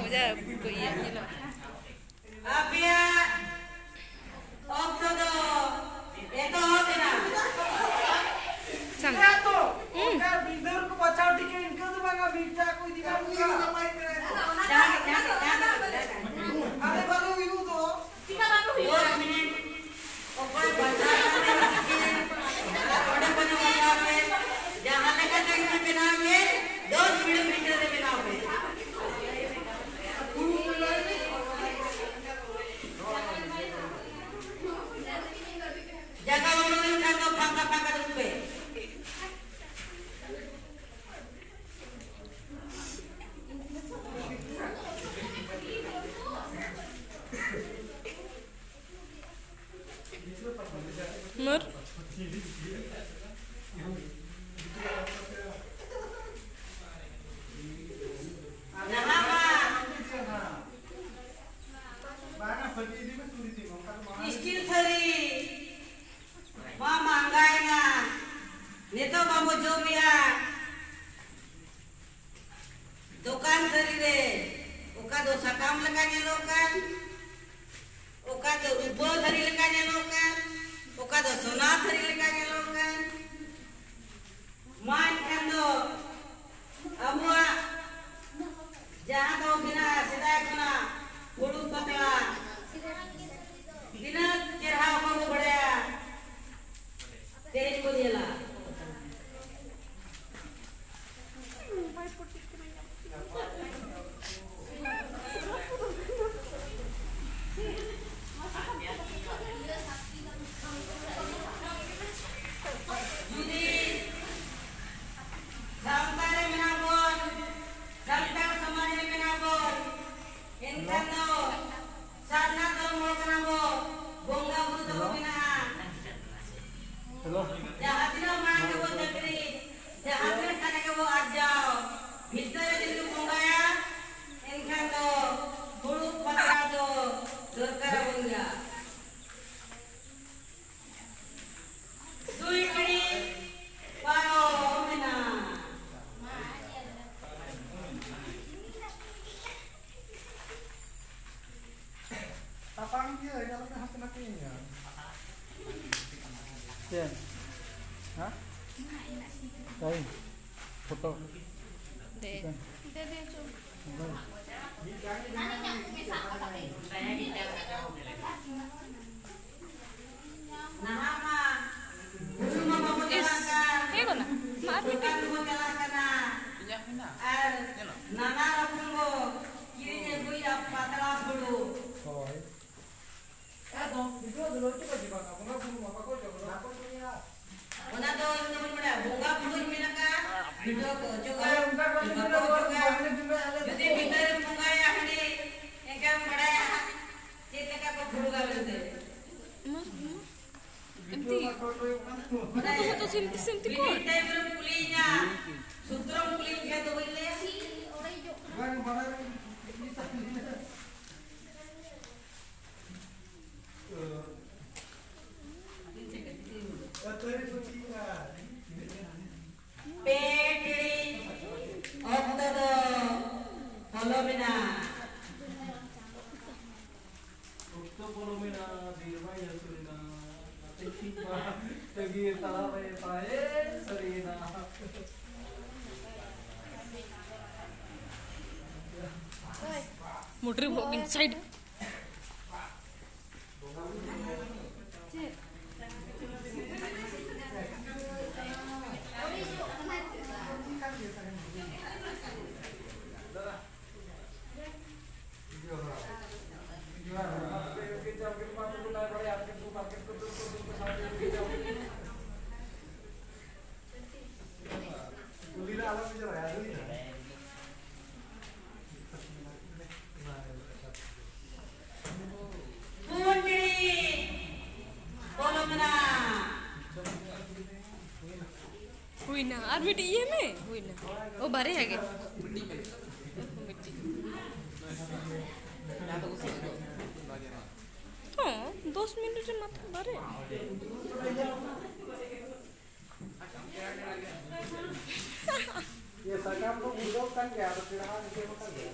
maunya iya gitu. Apia oktodo itu hotina. Sang. ओका बिदर को बचाओ टिके इनके तो बागा बीटा कोई दिखा मुझे अरे बालो यू तो tika baru hiu 2 minit okay बचा बड़े बने वाला पे जहां तक टाइम में बनाओगे 2 मिनट में बनाओगे जगह उन्होंने कर दो फांका फांका रूप पे Mur. स्टील थरी मां महंगाई ना नेतो बाबू जो बिया दुकान थरी रे ओका दो सकाम लगा लोकन ओका दो रुपो थरी लगा लोकन ओका दो सोना थरी लगा लोकन मान खान दो अबुआ जहां दो बिना सीधा खना गुरु पकड़ा बिना चढ़ाव को बढ़ाया तेज को दिला sampai menabur sampai semuanya menabur entano sana tuh mau menabur bunga butuh bina jahatnya mana ke buat negeri jahatnya karena ke buat arjau bicara jadi bunga ya entano bulu patah tuh dorkara bunga duit ini paro bina tapang dia kalau nak hati nakinya ya hah baik foto De. De coba. Nama rumah bapak jalankan Hego na. Maar bukan rumah jalankan nana rapungo kirinya gue apa telah dulu hoy dong video dulu itu bagi bangga bunga bunga apa kau coba apa punya una do teman beda bunga pun minaka video ko juga enggak kau juga jadi bitar bunga ya hari engkau beda ya cerita ka puluga bende Mur. video foto yang Itu simti ko. ini time pulinya sutram puling ka to bile bang mana petri oktodo halo bina Mudri walk inside. हुई ना और बेटी ये में हुई ना वो बारे है क्या हाँ 10 मिनट मात्र बारे ये सरकार को बुजुर्ग kan ya berpilihan itu kan ya